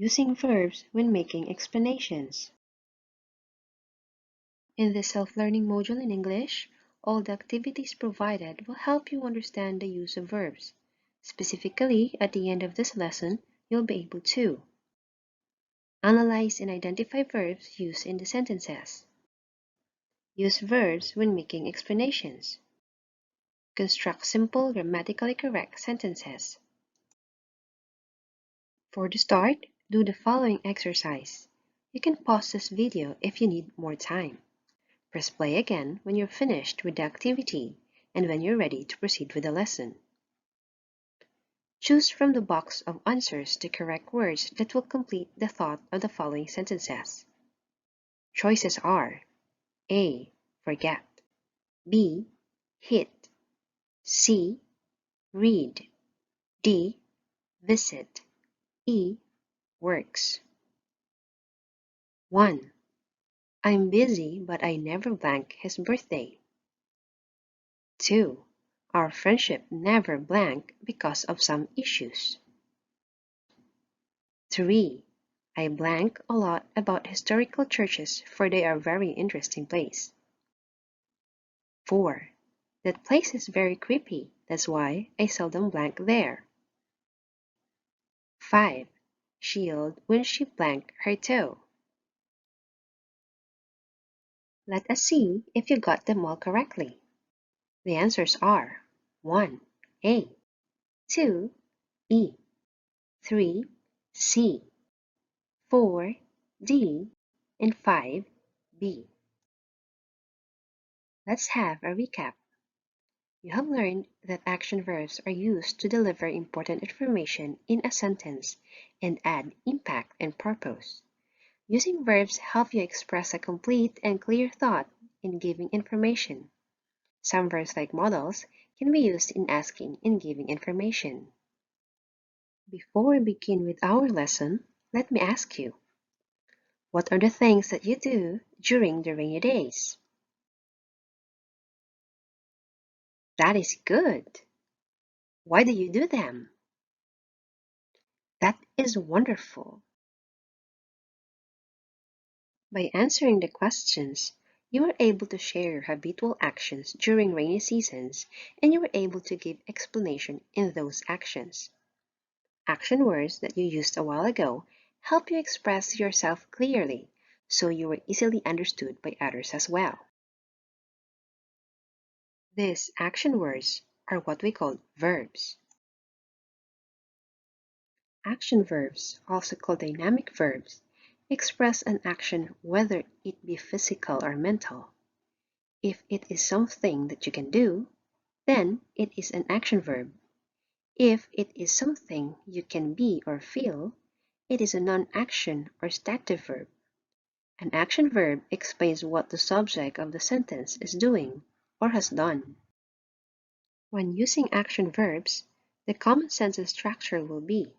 Using verbs when making explanations. In this self-learning module in English, all the activities provided will help you understand the use of verbs. Specifically, at the end of this lesson, you'll be able to analyze and identify verbs used in the sentences, use verbs when making explanations, construct simple, grammatically correct sentences. For the start, do the following exercise. You can pause this video if you need more time. Press play again when you're finished with the activity and when you're ready to proceed with the lesson. Choose from the box of answers the correct words that will complete the thought of the following sentences. Choices are A. Forget, B. Hit, C. Read, D. Visit, E. Works. 1. I'm busy, but I never blank his birthday. 2. Our friendship never blank because of some issues. 3. I blank a lot about historical churches for they are very interesting place. 4. That place is very creepy, that's why I seldom blank there. 5. She yelled when she blanked her toe. Let us see if you got them all correctly. The answers are 1. A, 2. E, 3. C, 4. D, and 5. B. Let's have a recap. You have learned that action verbs are used to deliver important information in a sentence and add impact and purpose. Using verbs help you express a complete and clear thought in giving information. Some verbs like modals can be used in asking and giving information. Before we begin with our lesson, let me ask you, what are the things that you do during the rainy days? That is good. Why do you do them? That is wonderful. By answering the questions, you are able to share your habitual actions during rainy seasons and you are able to give explanation in those actions. Action words that you used a while ago help you express yourself clearly so you are easily understood by others as well. These action words are what we call verbs. Action verbs, also called dynamic verbs, express an action whether it be physical or mental. If it is something that you can do, then it is an action verb. If it is something you can be or feel, it is a non-action or stative verb. An action verb explains what the subject of the sentence is doing or has done. When using action verbs, the common sentence structure will be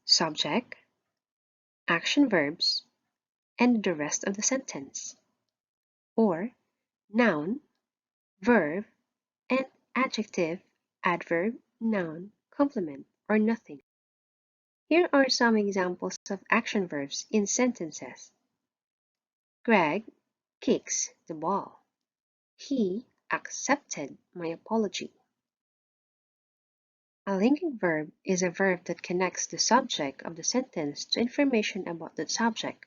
subject, action verbs, and the rest of the sentence, or noun, verb, and adjective, adverb, noun, complement, or nothing. Here are some examples of action verbs in sentences. Greg kicks the ball. He accepted my apology. A linking verb is a verb that connects the subject of the sentence to information about the subject.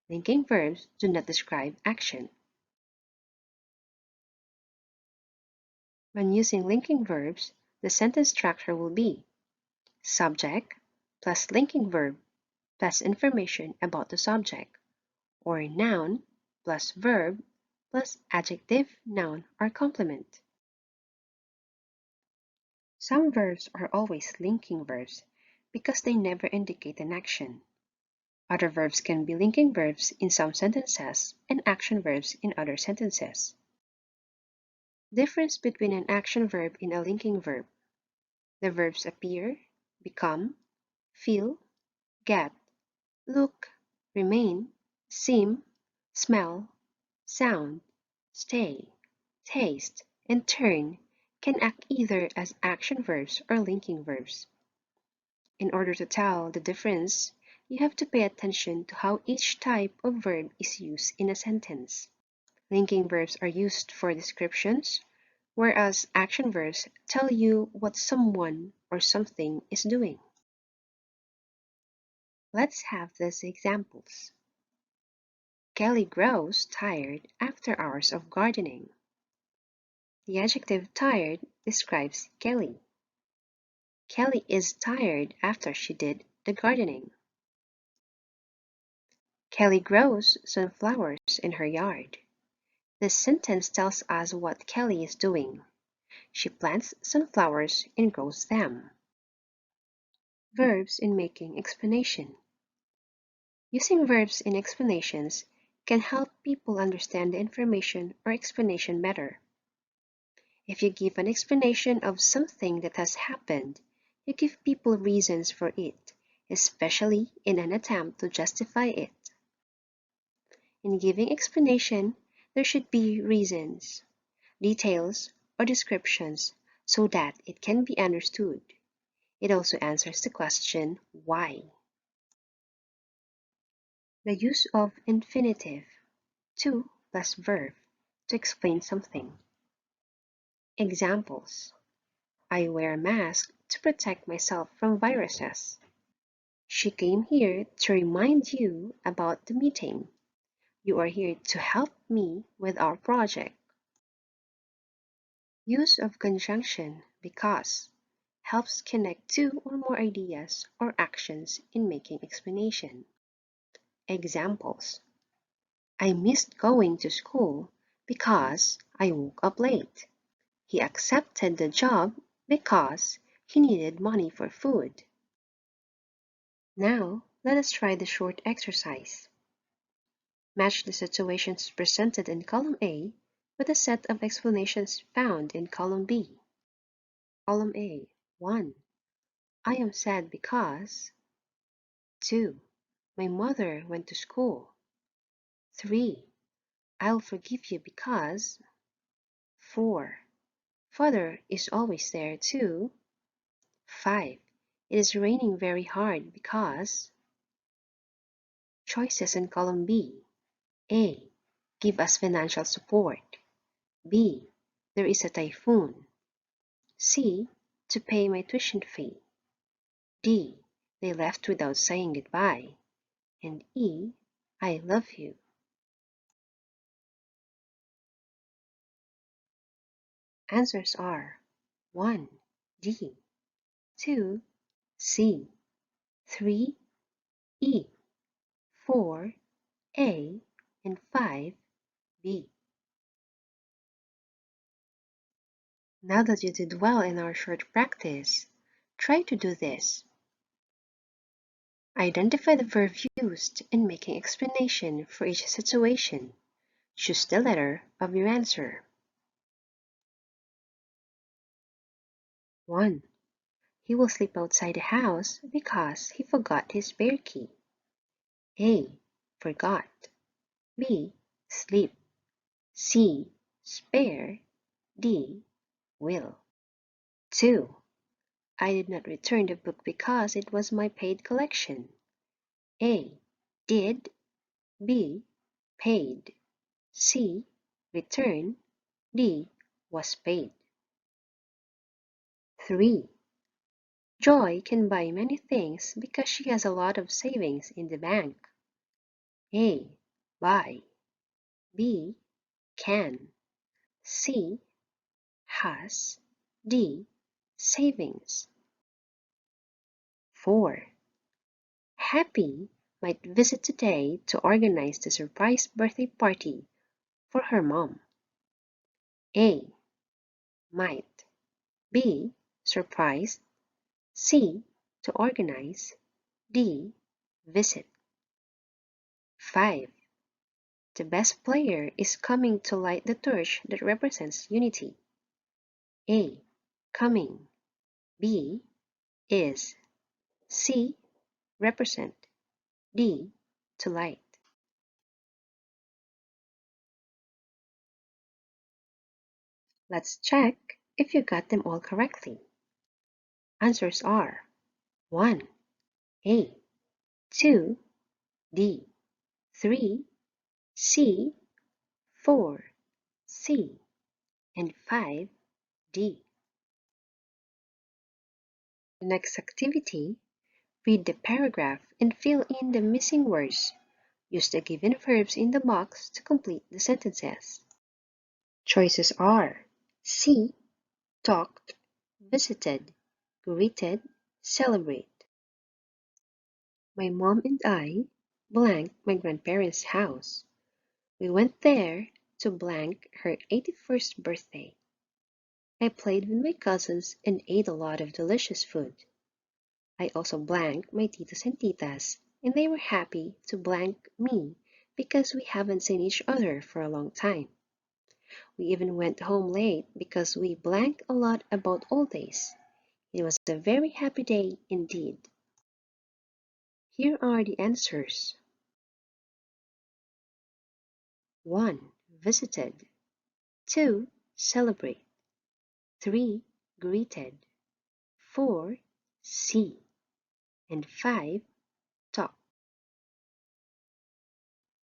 Linking verbs do not describe action. When using linking verbs, the sentence structure will be subject plus linking verb plus information about the subject, or noun plus verb plus adjective, noun, or complement. Some verbs are always linking verbs because they never indicate an action. Other verbs can be linking verbs in some sentences and action verbs in other sentences. Difference between an action verb and a linking verb. The verbs appear, become, feel, get, look, remain, seem, smell, sound, stay, taste, and turn can act either as action verbs or linking verbs. In order to tell the difference, you have to pay attention to how each type of verb is used in a sentence. Linking verbs are used for descriptions, whereas action verbs tell you what someone or something is doing. Let's have these examples. Kelly grows tired after hours of gardening. The adjective tired describes Kelly. Kelly is tired after she did the gardening. Kelly grows sunflowers in her yard. This sentence tells us what Kelly is doing. She plants sunflowers and grows them. Verbs in making explanation. Using verbs in explanations can help people understand the information or explanation better. If you give an explanation of something that has happened, you give people reasons for it, especially in an attempt to justify it. In giving explanation, there should be reasons, details, or descriptions so that it can be understood. It also answers the question, why? The use of infinitive, to plus verb, to explain something. Examples. I wear a mask to protect myself from viruses. She came here to remind you about the meeting. You are here to help me with our project. Use of conjunction because helps connect two or more ideas or actions in making explanation. Examples. I missed going to school because I woke up late. He accepted the job because he needed money for food. Now, let us try the short exercise. Match the situations presented in column A with a set of explanations found in column B. Column A. 1. I am sad because 2. My mother went to school. 3. I'll forgive you because 4. Father is always there too. 5. It is raining very hard because choices in column B. A. Give us financial support. B. There is a typhoon. C. To pay my tuition fee. D. They left without saying goodbye. And E. I love you. Answers are 1. D. 2. C. 3. E. 4. A. And 5. B. Now that you did well in our short practice, try to do this. Identify the verb used in making explanation for each situation. Choose the letter of your answer. 1. He will sleep outside the house because he forgot his spare key. A. Forgot. B. Sleep. C. Spare. D. Will. 2. I did not return the book because it was my paid collection. A. Did. B. Paid. C. Return. D. Was paid. 3. Joy can buy many things because she has a lot of savings in the bank. A. Buy. B. Can. C. Has. D. Savings. 4. Happy might visit today to organize the surprise birthday party for her mom. A. Might. B. Surprise. C. To organize. D. Visit. 5. The best player is coming to light the torch that represents unity. A. Coming. B. Is. C. Represent. D. To light. Let's check if you got them all correctly. Answers are 1. A. 2. D. 3. C. 4. C. And 5. D. The next activity, read the paragraph and fill in the missing words. Use the given verbs in the box to complete the sentences. Choices are C. Talked, visited, greeted, celebrate. My mom and I blanked my grandparents' house. We went there to blank her 81st birthday. I played with my cousins and ate a lot of delicious food. I also blanked my titos and titas, and they were happy to blank me because we haven't seen each other for a long time. We even went home late because we blanked a lot about old days. It was a very happy day indeed. Here are the answers. 1. Visited. 2. Celebrate. 3. Greeted. 4. See. And 5. Talk.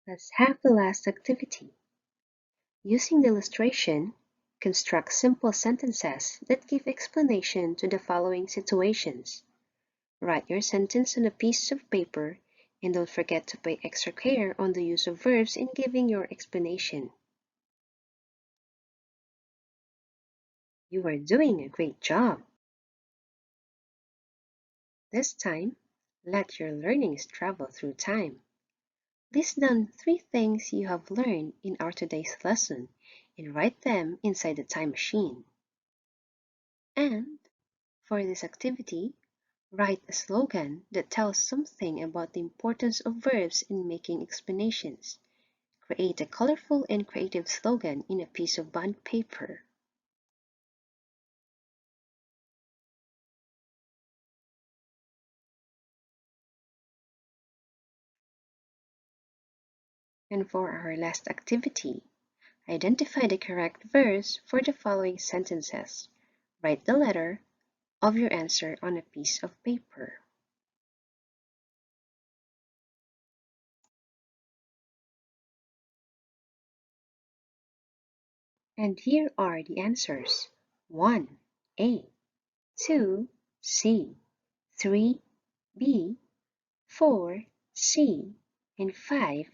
Let's have the last activity. Using the illustration, construct simple sentences that give explanation to the following situations. Write your sentence on a piece of paper and don't forget to pay extra care on the use of verbs in giving your explanation. You are doing a great job! This time, let your learnings travel through time. List down 3 things you have learned in our today's lesson and write them inside the time machine. And for this activity, write a slogan that tells something about the importance of verbs in making explanations. Create a colorful and creative slogan in a piece of bond paper. And for our last activity, identify the correct verbs for the following sentences. Write the letter of your answer on a piece of paper. And here are the answers. 1. A. 2. C. 3. B. 4. C. And 5.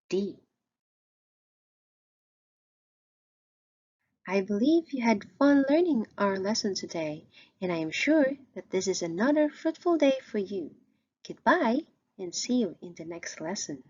D. I believe you had fun learning our lesson today, and I am sure that this is another fruitful day for you. Goodbye, and see you in the next lesson.